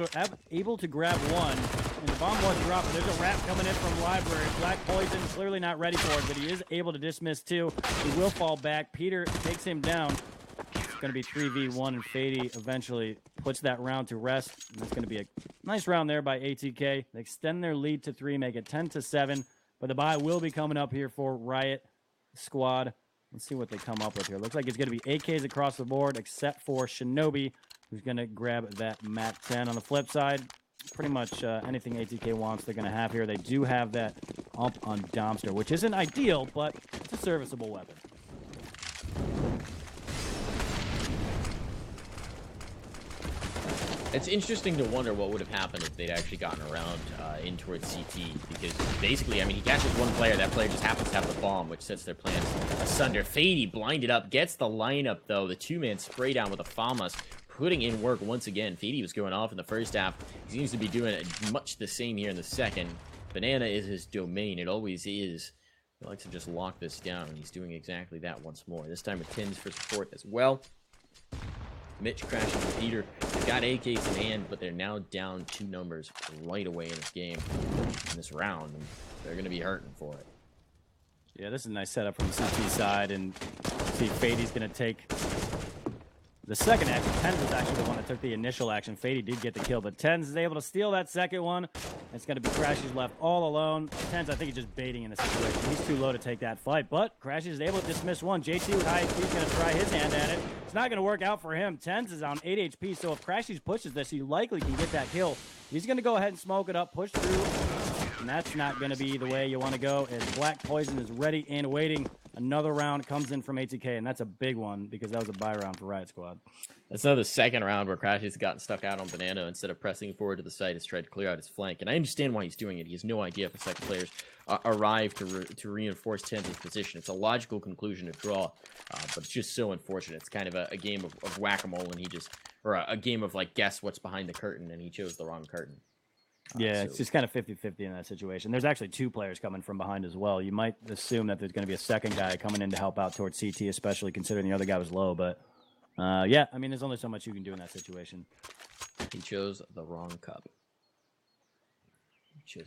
to grab one, and the bomb was dropped. There's a wrap coming in from Library. Black Poison clearly not ready for it, but he is able to dismiss 2. He will fall back. Peter takes him down. It's going to be 3v1, and Fady eventually puts that round to rest. And that's going to be a nice round there by ATK. They extend their lead to 3, make it 10-7. But the bye will be coming up here for Riot Squad. Let's see what they come up with here. Looks like it's going to be AKs across the board, except for Shinobi, who's going to grab that Mat 10. On the flip side, pretty much anything ATK wants, they're going to have here. They do have that up on Domster, which isn't ideal, but it's a serviceable weapon. It's interesting to wonder what would have happened if they'd actually gotten around in towards CT, because basically, I mean, he catches one player, that player just happens to have the bomb, which sets their plans asunder. Fady blinded up, gets the lineup, though. The 2-man spray down with a FAMAS, putting in work once again. Fady was going off in the first half. He seems to be doing much the same here in the second. Banana is his domain. It always is. He likes to just lock this down, and he's doing exactly that once more. This time with Tins for support as well. Mitch crashing with Peter. They've got AKs in hand, but they're now down 2 numbers right away in this game, in this round, and they're going to be hurting for it. Yeah, this is a nice setup from the CT side, and see Fady's going to take the second action. Tens was actually the one that took the initial action. Fady did get the kill, but Tens is able to steal that second one. It's going to be Crashies left all alone. Tens, I think, he's just baiting in the situation. He's too low to take that fight, but Crashies is able to dismiss one. JT with high HP is going to try his hand at it. It's not going to work out for him. Tens is on 8 HP, so if Crashies pushes this, he likely can get that kill. He's going to go ahead and smoke it up, push through, and that's not going to be the way you want to go, as Black Poison is ready and waiting. Another round comes in from ATK, and that's a big one because that was a buy round for Riot Squad. That's another second round where Crashies has gotten stuck out on Banana. Instead of pressing forward to the site, he's tried to clear out his flank. And I understand why he's doing it. He has no idea if the second players arrive to reinforce Tens' position. It's a logical conclusion to draw, but it's just so unfortunate. It's kind of a game of whack-a-mole, and he just, or a game of like guess what's behind the curtain, and he chose the wrong curtain. Yeah, it's just kind of 50-50 in that situation. There's actually 2 players coming from behind as well. You might assume that there's going to be a second guy coming in to help out towards CT, especially considering the other guy was low. But, yeah, I mean, there's only so much you can do in that situation. He chose the wrong cup.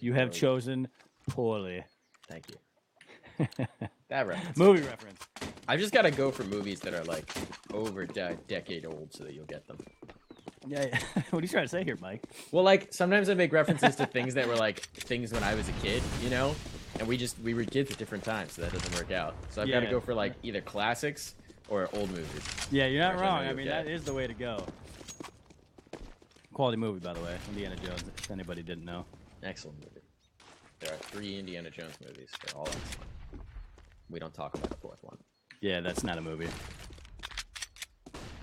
You have chosen poorly. Thank you. That reference. Movie reference. I've just got to go for movies that are like over a decade old so that you'll get them. Yeah. What are you trying to say here, Mike? Well, like sometimes I make references to things that were like things when I was a kid, you know, and we were kids at different times, so that doesn't work out. So I've got to go for like either classics or old movies. Yeah, you're not wrong. I mean, that is the way to go. Quality movie, by the way, Indiana Jones. If anybody didn't know. Excellent movie. There are 3 Indiana Jones movies. They're all excellent. We don't talk about the 4th one. Yeah, that's not a movie.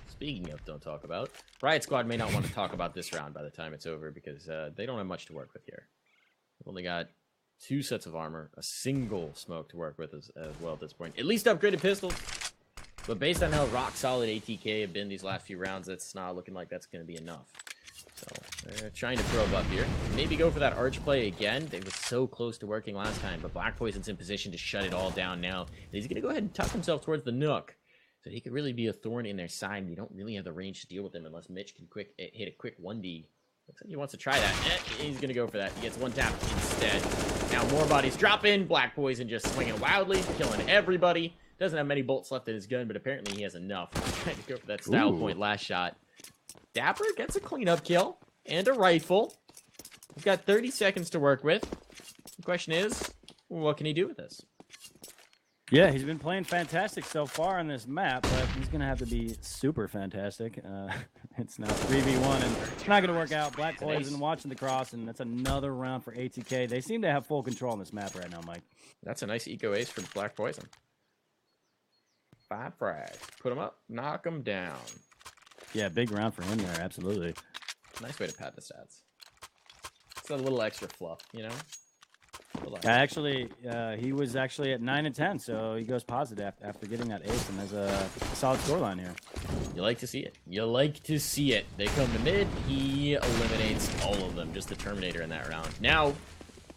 Speaking of don't talk about, Riot Squad may not want to talk about this round by the time it's over because they don't have much to work with here. They've only got 2 sets of armor, a single smoke to work with as well at this point. At least upgraded pistols. But based on how rock solid ATK have been these last few rounds, that's not looking like that's going to be enough. So they're trying to probe up here. Maybe go for that arch play again. They were so close to working last time, but Black Poison's in position to shut it all down now. And he's going to go ahead and tuck himself towards the Nook. So he could really be a thorn in their side. And you don't really have the range to deal with him unless Mitch can hit a quick 1D. Looks like he wants to try that. He's going to go for that. He gets 1 tap instead. Now more bodies drop in. Black Poison just swinging wildly, killing everybody. Doesn't have many bolts left in his gun, but apparently he has enough. Trying to go for that style point last shot. Dapper gets a cleanup kill and a rifle. He's got 30 seconds to work with. The question is, what can he do with this? Yeah, he's been playing fantastic so far on this map, but he's going to have to be super fantastic. It's now 3v1, and it's not going to work out. Black Poison watching the cross, and that's another round for ATK. They seem to have full control on this map right now, Mike. That's a nice eco ace for Black Poison. 5 frags. Put him up, knock him down. Yeah, big round for him there, absolutely. Nice way to pad the stats. It's a little extra fluff, you know? Actually, he was actually at 9 and 10, so he goes positive after getting that ace, and there's a solid scoreline here. You like to see it. You like to see it. They come to mid. He eliminates all of them. Just the Terminator in that round. Now,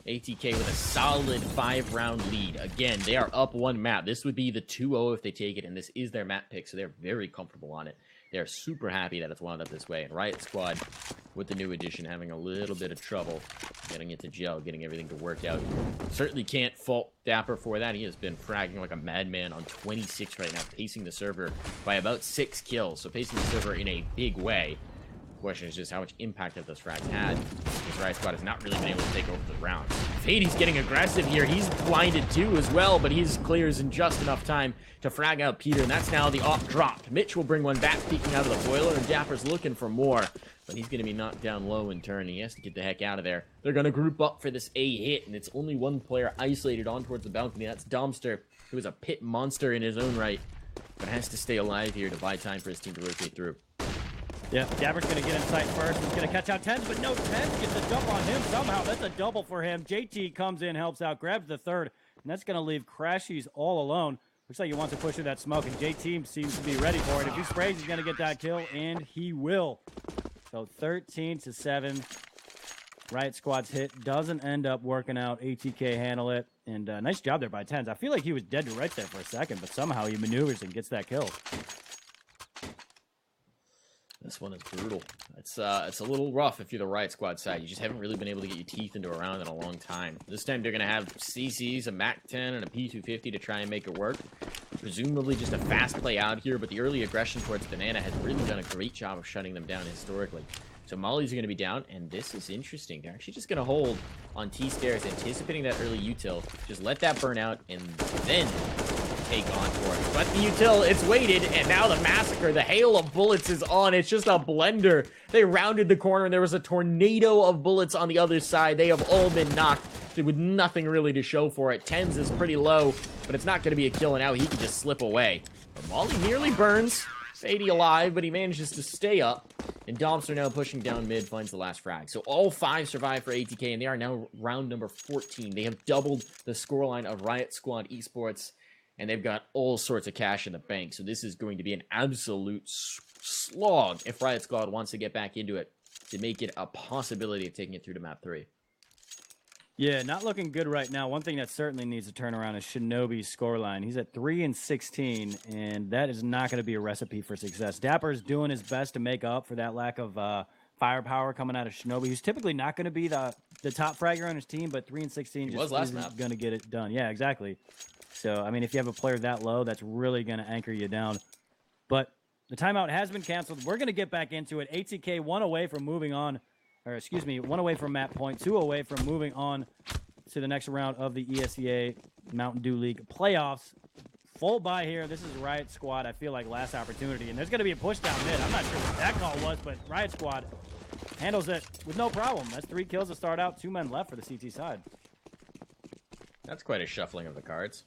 ATK with a solid 5-round lead. Again, they are up 1 map. This would be the 2-0 if they take it, and this is their map pick, so they're very comfortable on it. They're super happy that it's wound up this way. And Riot Squad, with the new addition, having a little bit of trouble getting it to gel, getting everything to work out. Certainly can't fault Dapper for that. He has been fragging like a madman on 26 right now, pacing the server by about 6 kills. So pacing the server in a big way. The question is just how much impact have those frags had, because Riot Squad has not really been able to take over the round. Fade's getting aggressive here. He's blinded too as well, but he's clears in just enough time to frag out Peter, and that's now the op dropped. Mitch will bring one back, peeking out of the boiler, and Dapper's looking for more, but he's going to be knocked down low in turn. He has to get the heck out of there. They're going to group up for this A hit, and it's only 1 player isolated on towards the balcony. That's Domster, who is a pit monster in his own right, but has to stay alive here to buy time for his team to rotate through. Yeah, Dapper's going to get in sight first. He's going to catch out Tens, but no, Tens gets a jump on him somehow. That's a double for him. JT comes in, helps out, grabs the 3rd, and that's going to leave Crashies all alone. Looks like he wants to push through that smoke, and JT seems to be ready for it. If he sprays, he's going to get that kill, and he will. So 13-7. Riot Squad's hit doesn't end up working out. ATK handle it, and nice job there by Tens. I feel like he was dead to rights there for a second, but somehow he maneuvers and gets that kill. This one is brutal. It's a little rough if you're the Riot Squad side. You just haven't really been able to get your teeth into a round in a long time. This time they're going to have CCs, a MAC-10, and a P250 to try and make it work. Presumably just a fast play out here, but the early aggression towards Banana has really done a great job of shutting them down historically. So Molly's are going to be down, and this is interesting. They're actually just going to hold on T-stairs, anticipating that early util. Just let that burn out, and then take on for it. But the util, it's waited, and now the massacre, the hail of bullets is on. It's just a blender. They rounded the corner, and there was a tornado of bullets on the other side. They have all been knocked with nothing really to show for it. Tens is pretty low, but it's not going to be a kill, and now he can just slip away. But Molly nearly burns. Sadie alive, but he manages to stay up. And Domster now pushing down mid, finds the last frag. So all 5 survive for ATK, and they are now round number 14. They have doubled the scoreline of Riot Squad Esports, and they've got all sorts of cash in the bank. So this is going to be an absolute slog if Riot Squad wants to get back into it to make it a possibility of taking it through to map 3. Yeah, not looking good right now. One thing that certainly needs to turn around is Shinobi's scoreline. He's at 3-16, and that is not going to be a recipe for success. Dapper's doing his best to make up for that lack of firepower coming out of Shinobi. He's typically not going to be the top fragger on his team, but 3-16 just isn't going to get it done. Yeah, exactly. So, I mean, if you have a player that low, that's really going to anchor you down. But the timeout has been canceled. We're going to get back into it. ATK 1 away from moving on, or excuse me, 1 away from map point, 2 away from moving on to the next round of the ESEA Mountain Dew League playoffs. Full buy here. This is Riot Squad, I feel like, last opportunity. And there's going to be a push down mid. I'm not sure what that call was, but Riot Squad handles it with no problem. That's 3 kills to start out. 2 men left for the CT side. That's quite a shuffling of the cards.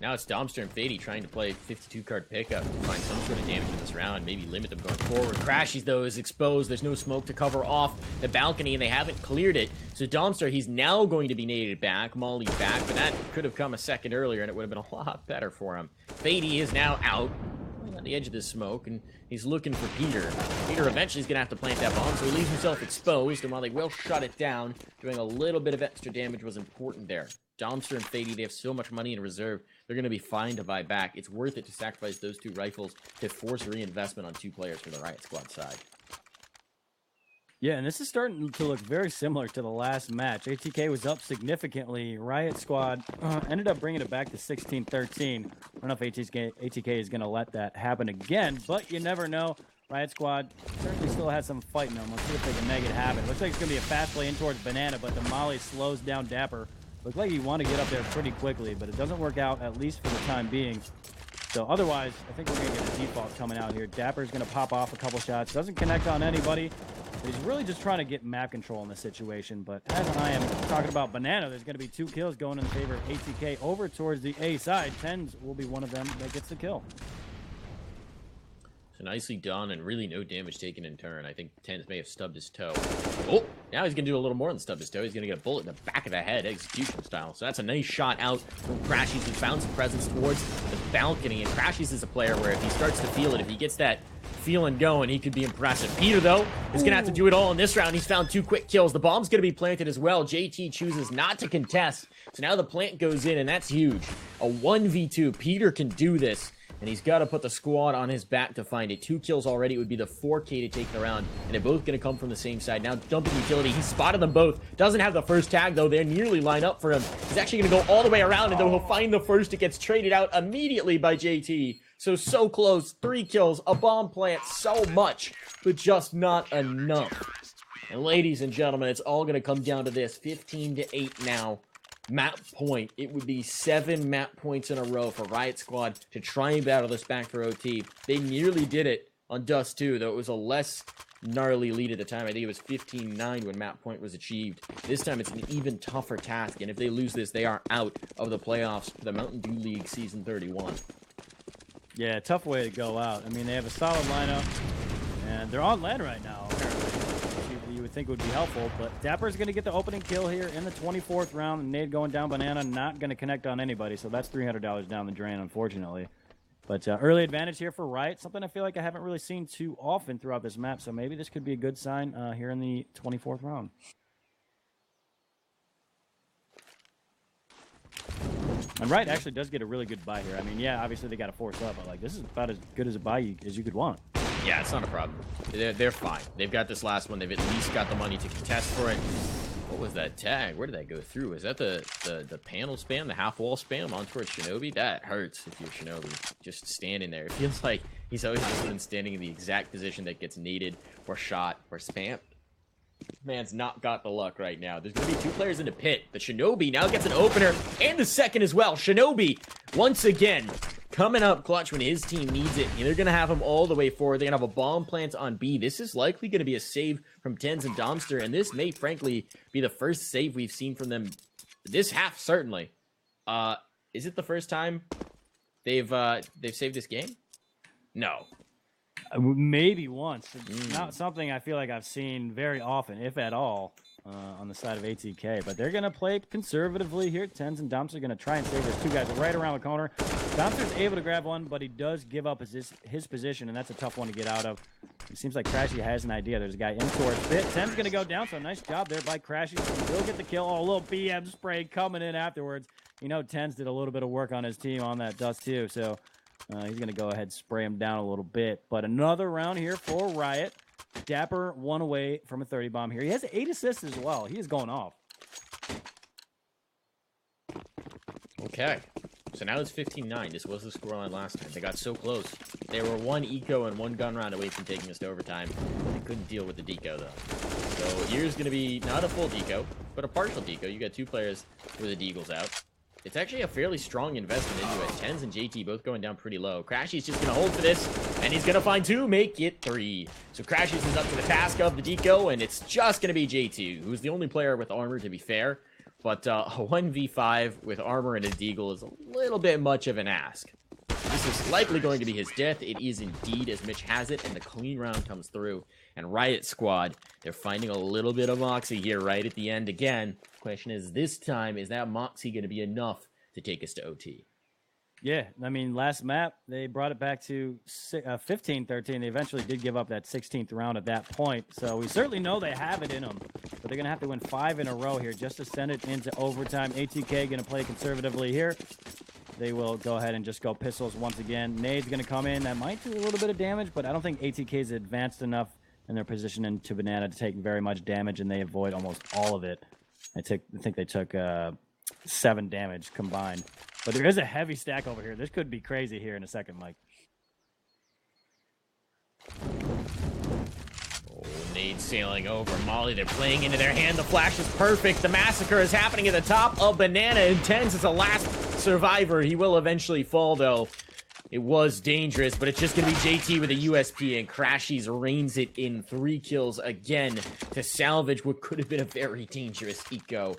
Now it's Domster and Fady trying to play 52-card pickup to find some sort of damage in this round, maybe limit them going forward. Crashies, though, is exposed. There's no smoke to cover off the balcony, and they haven't cleared it. So Domster, he's now going to be naded back, Molly's back, but that could have come a second earlier, and it would have been a lot better for him. Fady is now out on the edge of this smoke, and he's looking for Peter. Peter eventually is going to have to plant that bomb, so he leaves himself exposed, and while they will shut it down, doing a little bit of extra damage was important there. Domster and Fady, they have so much money in reserve, they're going to be fine to buy back. It's worth it to sacrifice those 2 rifles to force reinvestment on 2 players from the Riot Squad side. Yeah, and this is starting to look very similar to the last match. ATK was up significantly. Riot Squad ended up bringing it back to 16-13. I don't know if ATK is going to let that happen again, but you never know. Riot Squad certainly still has some fight in them. Let's see if they can make it happen. Looks like it's going to be a fast play in towards Banana, but the Molly slows down Dapper. Looks like you want to get up there pretty quickly, but it doesn't work out, at least for the time being. So otherwise, I think we're going to get a default coming out here. Dapper's going to pop off a couple shots. Doesn't connect on anybody. He's really just trying to get map control in this situation. But as I am talking about Banana, there's going to be 2 kills going in favor of ATK over towards the A side. Tens will be one of them that gets the kill. So nicely done, and really no damage taken in turn. I think Tens may have stubbed his toe. Oh, now he's going to do a little more than stub his toe. He's going to get a bullet in the back of the head, execution style. So that's a nice shot out from Crashies, who found some presence towards the balcony. And Crashies is a player where if he starts to feel it, if he gets that feeling going, he could be impressive. Peter, though, is going to have to do it all in this round. He's found 2 quick kills. The bomb's going to be planted as well. JT chooses not to contest. So now the plant goes in, and that's huge. A 1v2. Peter can do this. And he's got to put the squad on his back to find it. 2 kills already. It would be the 4K to take the round. And they're both going to come from the same side. Now dumping utility. He spotted them both. Doesn't have the first tag, though. They're nearly lined up for him. He's actually going to go all the way around. And though he'll find the first, it gets traded out immediately by JT. So close. 3 kills. A bomb plant. So much. But just not enough. And ladies and gentlemen, it's all going to come down to this. 15-8 now. Map point. It would be 7 map points in a row for Riot Squad to try and battle this back for OT. They nearly did it on Dust 2, though it was a less gnarly lead at the time. I think it was 15-9 when map point was achieved. This time it's an even tougher task, and if they lose this, they are out of the playoffs for the Mountain Dew League Season 31. Yeah, tough way to go out. I mean, they have a solid lineup, and they're on land right now, apparently. You would think would be helpful, but Dapper's going to get the opening kill here in the 24th round. And nade going down Banana, not going to connect on anybody, so that's $300 down the drain, unfortunately. But early advantage here for Riot, something I feel like I haven't really seen too often throughout this map, so maybe this could be a good sign here in the 24th round. And Riot actually does get a really good buy here. I mean, yeah, obviously they got to force up, but like this is about as good as a buy as you could want. Yeah, it's not a problem. They're fine. They've got this last one. They've at least got the money to contest for it. What was that tag? Where did that go through? Is that the panel spam, the half wall spam on towards Shinobi? That hurts if you're Shinobi. Just standing there. It feels like he's always just been standing in the exact position that gets naded or shot or spammed. Man's not got the luck right now. There's going to be 2 players in the pit. The Shinobi now gets an opener and the second as well. Shinobi, once again, coming up clutch when his team needs it. And they're going to have him all the way forward. They're going to have a bomb plant on B. This is likely going to be a save from Tens and Domster. And this may, frankly, be the first save we've seen from them this half, certainly. Is it the first time they've saved this game? No. Maybe once. It's not something I feel like I've seen very often, if at all, on the side of ATK. But they're going to play conservatively here. Tens and Domster are going to try and save. There's 2 guys right around the corner. Domster's able to grab one, but he does give up his position, and that's a tough one to get out of. It seems like Crashy has an idea. There's a guy in towards Bit. Ten's going to go down, so nice job there by Crashy. He will get the kill. Oh, a little BM spray coming in afterwards. You know, Tens did a little bit of work on his team on that Dust too, so he's going to go ahead and spray him down a little bit. But another round here for Riot. Dapper 1 away from a 30 bomb here. He has 8 assists as well. He is going off. Okay. So now it's 15-9. This was the scoreline last time. They got so close. They were one eco and one gun round away from taking us to overtime. They couldn't deal with the deco, though. So here's going to be not a full deco, but a partial deco. You got 2 players with the deagles out. It's actually a fairly strong investment into it. Tens and JT both going down pretty low. Crashies just going to hold for this, and he's going to find 2, make it 3. So Crashies is up to the task of the deco, and it's just going to be JT, who's the only player with armor, to be fair. But a 1v5 with armor and a deagle is a little bit much of an ask. This is likely going to be his death. It is indeed, as Mitch has it, and the clean round comes through. And Riot Squad, they're finding a little bit of moxie here right at the end again. Question is, this time, is that moxie going to be enough to take us to OT? Yeah, I mean, last map, they brought it back to 15-13. They eventually did give up that 16th round at that point. So we certainly know they have it in them. But they're going to have to win 5 in a row here just to send it into overtime. ATK going to play conservatively here. They will go ahead and just go pistols once again. Nade's going to come in. That might do a little bit of damage, but I don't think ATK is advanced enough in their position into Banana to take very much damage, and they avoid almost all of it. I think they took 7 damage combined. But there is a heavy stack over here. This could be crazy here in a second, Mike. Oh, Nade sailing over. Molly, they're playing into their hand. The flash is perfect. The massacre is happening at the top of Banana. Intense is the last survivor. He will eventually fall, though. It was dangerous, but it's just going to be JT with a USP, and Crashies reigns it in 3 kills again to salvage what could have been a very dangerous eco.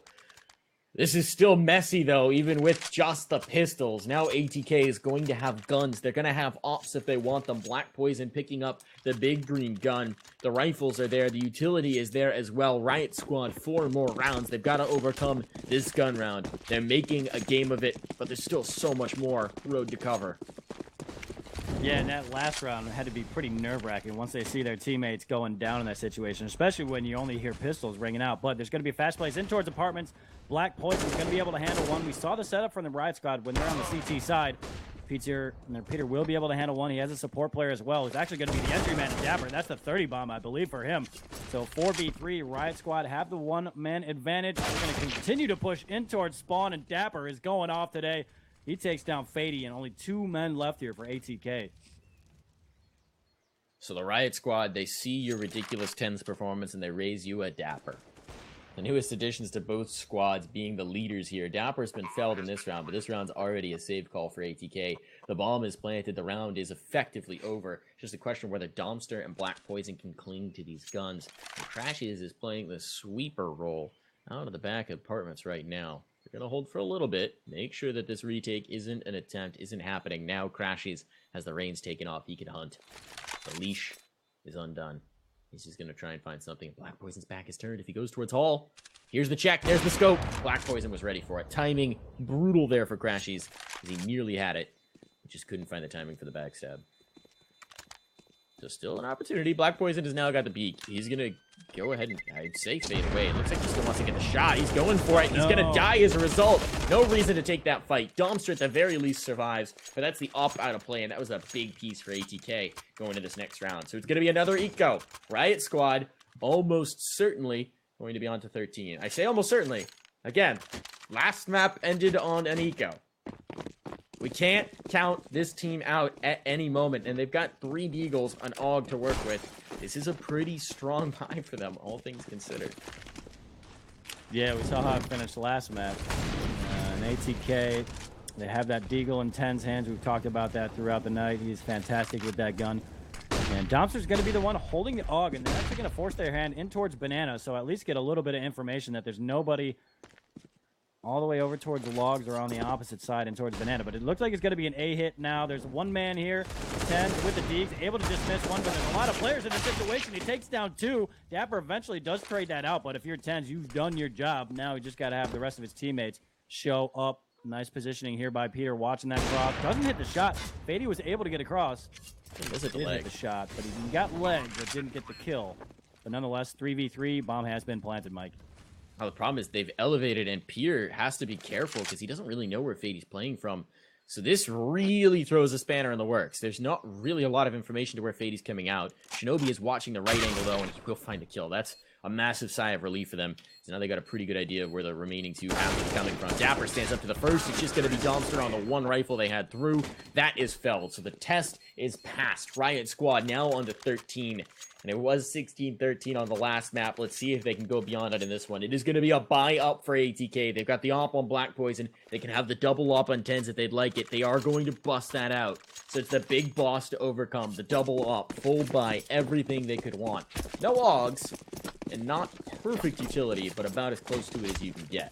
This is still messy, though, even with just the pistols. Now ATK is going to have guns. They're going to have ops if they want them. Black Poison picking up the big green gun. The rifles are there. The utility is there as well. Riot Squad, 4 more rounds. They've got to overcome this gun round. They're making a game of it, but there's still so much more road to cover. Yeah, and that last round had to be pretty nerve-wracking once they see their teammates going down in that situation, especially when you only hear pistols ringing out. But there's going to be fast plays in towards apartments. Black Poison's going to be able to handle one. We saw the setup from the Riot Squad when they're on the CT side. Peter will be able to handle one. He has a support player as well. He's actually going to be the entry man to Dapper. That's the 30 bomb, I believe, for him. So 4v3, Riot Squad have the 1-man advantage. We're going to continue to push in towards spawn, and Dapper is going off today. He takes down Fady, and only 2 men left here for ATK. So the Riot Squad, they see your ridiculous 10s performance, and they raise you a Dapper. The newest additions to both squads being the leaders here. Dapper's been felled in this round, but this round's already a save call for ATK. The bomb is planted. The round is effectively over. It's just a question of whether Domster and Black Poison can cling to these guns. And Crashies is playing the sweeper role out of the back of apartments right now. They're going to hold for a little bit. Make sure that this retake isn't an attempt, isn't happening. Now Crashies has the reins taken off. He can hunt. The leash is undone. He's just going to try and find something. Black Poison's back is turned. If he goes towards Hall, here's the check. There's the scope. Black Poison was ready for it. Timing brutal there for Crashies, as he nearly had it. He just couldn't find the timing for the backstab. So still an opportunity. Black Poison has now got the beak. He's going to go ahead and, I'd say, fade away. It looks like he still wants to get the shot. He's going for it. He's going to die as a result. No reason to take that fight. Domster, at the very least, survives. But that's the op out of play, and that was a big piece for ATK going into this next round. So it's going to be another eco. Riot Squad, almost certainly going to be on to 13. I say almost certainly. Again, last map ended on an eco. We can't count this team out at any moment, and they've got 3 Deagles on AUG to work with. This is a pretty strong buy for them, all things considered. Yeah, we saw how it finished last map. An ATK, they have that Deagle in 10's hands. We've talked about that throughout the night. He's fantastic with that gun. And Domster's going to be the one holding the AUG, and they're actually going to force their hand in towards Banana, so at least get a little bit of information that there's nobody all the way over towards the logs or on the opposite side and towards Banana. But it looks like it's going to be an A hit now. There's 1 man here, 10 with the Deegs, able to dismiss 1, but there's a lot of players in the situation. He takes down 2. Dapper eventually does trade that out, but if you're 10s, you've done your job. Now he just got to have the rest of his teammates show up. Nice positioning here by Peter, watching that cross. Doesn't hit the shot. Fady was able to get across. Is it Did hit the shot, but he got legs but didn't get the kill. But nonetheless, 3v3, bomb has been planted, Mike. Oh, the problem is they've elevated, and Peter has to be careful because he doesn't really know where Fady's playing from. So this really throws a spanner in the works. There's not really a lot of information to where Fady's coming out. Shinobi is watching the right angle, though, and he will find a kill. That's a massive sigh of relief for them. So now they got a pretty good idea of where the remaining two have to be coming from. Dapper stands up to the first. It's just going to be Domster on the one rifle they had through. That is felled. So the test is passed. Riot Squad now on to 13. And it was 16-13 on the last map. Let's see if they can go beyond it in this one. It is going to be a buy-up for ATK. They've got the op on Black Poison. They can have the double op on 10s if they'd like it. They are going to bust that out. So it's the big boss to overcome. The double op, full buy, everything they could want. No Augs, and not perfect utility, but about as close to it as you can get.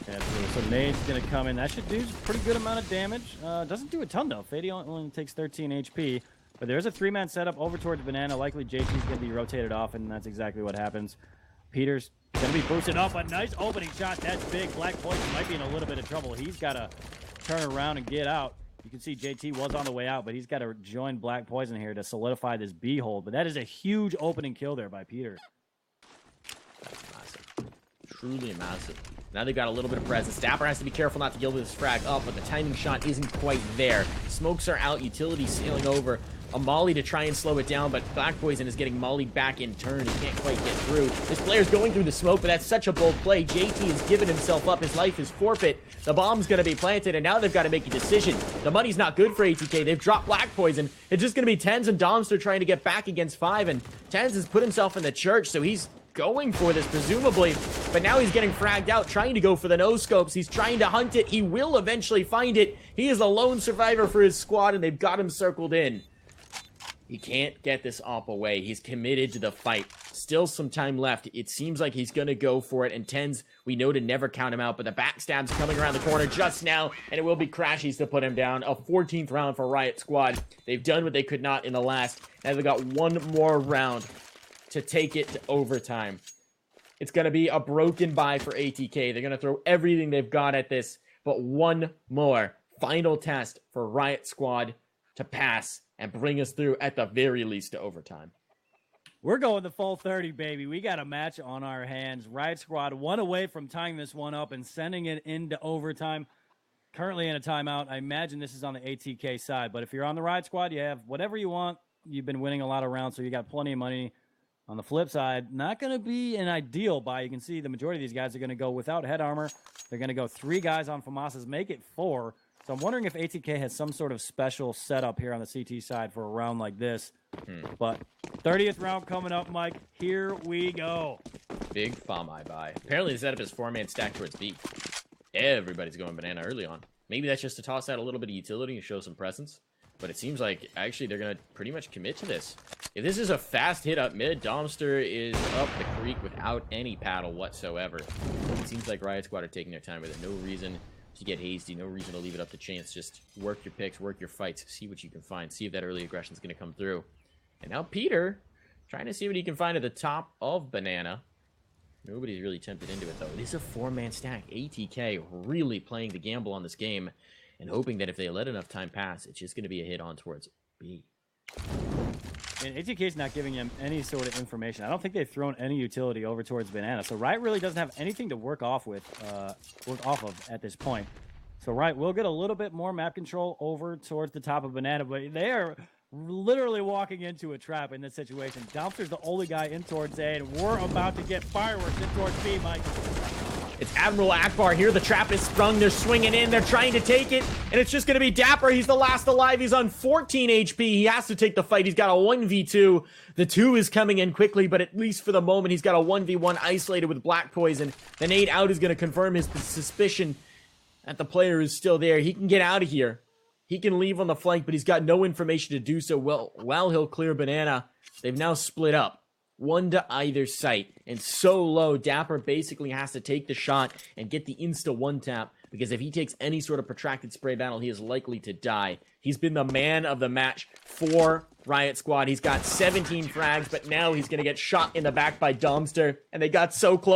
Absolutely. So nade's going to come in. That should do a pretty good amount of damage. Doesn't do a ton, though. Fady only takes 13 HP. But there's a 3-man setup over towards Banana. Likely JT's going to be rotated off, and that's exactly what happens. Peter's going to be boosted up. A nice opening shot. That's big. Black Poison might be in a little bit of trouble. He's got to turn around and get out. You can see JT was on the way out, but he's got to join Black Poison here to solidify this B hold. But that is a huge opening kill there by Peter. That's massive. Truly massive. Now they've got a little bit of presence. Dapper has to be careful not to give this frag up, but the timing shot isn't quite there. Smokes are out. Utility sailing over. A molly to try and slow it down, but Black Poison is getting mollied back in turn. He can't quite get through. This player's going through the smoke, but that's such a bold play. JT has given himself up. His life is forfeit. The bomb's going to be planted, and now they've got to make a decision. The money's not good for ATK. They've dropped Black Poison. It's just going to be Tens and Domster trying to get back against 5, and Tens has put himself in the church, so he's going for this, presumably, but now he's getting fragged out, trying to go for the no-scopes. He's trying to hunt it. He will eventually find it. He is a lone survivor for his squad, and they've got him circled in. He can't get this op away. He's committed to the fight. Still some time left. It seems like he's going to go for it, and Tens, we know to never count him out, but the backstab's coming around the corner just now, and it will be Crashies to put him down. A 14th round for Riot Squad. They've done what they could not in the last, and they've got one more round to take it to overtime. It's going to be a broken bye for ATK. They're going to throw everything they've got at this, but one more final test for Riot Squad to pass and bring us through at the very least to overtime. We're going the full 30, baby. We got a match on our hands. Riot Squad one away from tying this one up and sending it into overtime. Currently in a timeout. I imagine this is on the ATK side, but if you're on the Riot Squad, you have whatever you want. You've been winning a lot of rounds, so you got plenty of money. On the flip side, not going to be an ideal buy. You can see the majority of these guys are going to go without head armor. They're going to go 3 guys on FAMASas, make it 4. So I'm wondering if ATK has some sort of special setup here on the CT side for a round like this. But 30th round coming up, Mike. Here we go. Big FAMI buy. Apparently the setup is 4-man stack towards B. Everybody's going banana early on. Maybe that's just to toss out a little bit of utility and show some presence. But it seems like, actually, they're going to pretty much commit to this. If this is a fast hit up mid, Domster is up the creek without any paddle whatsoever. It seems like Riot Squad are taking their time with it. No reason to get hasty, no reason to leave it up to chance. Just work your picks, work your fights, see what you can find, see if that early aggression is going to come through. And now Peter, trying to see what he can find at the top of Banana. Nobody's really tempted into it, though. It is a 4-man stack. ATK really playing the gamble on this game and hoping that if they let enough time pass, it's just going to be a hit on towards B. And ATK's not giving him any sort of information. I don't think they've thrown any utility over towards Banana. So Riot really doesn't have anything to work off of at this point. So Riot will get a little bit more map control over towards the top of Banana, but they are literally walking into a trap in this situation. Domster's the only guy in towards A, and we're about to get fireworks in towards B, Mike. It's Admiral Akbar here. The trap is sprung. They're swinging in. They're trying to take it. And it's just going to be Dapper. He's the last alive. He's on 14 HP. He has to take the fight. He's got a 1v2. The 2 is coming in quickly, but at least for the moment, he's got a 1v1 isolated with Black Poison. The nade out is going to confirm his suspicion that the player is still there. He can get out of here. He can leave on the flank, but he's got no information to do so. Well, while he'll clear Banana, they've now split up. 1 to either site, and so low, Dapper basically has to take the shot and get the insta 1-tap, because if he takes any sort of protracted spray battle, he is likely to die. He's been the man of the match for Riot Squad. He's got 17 frags, but now he's going to get shot in the back by Domster, and they got so close.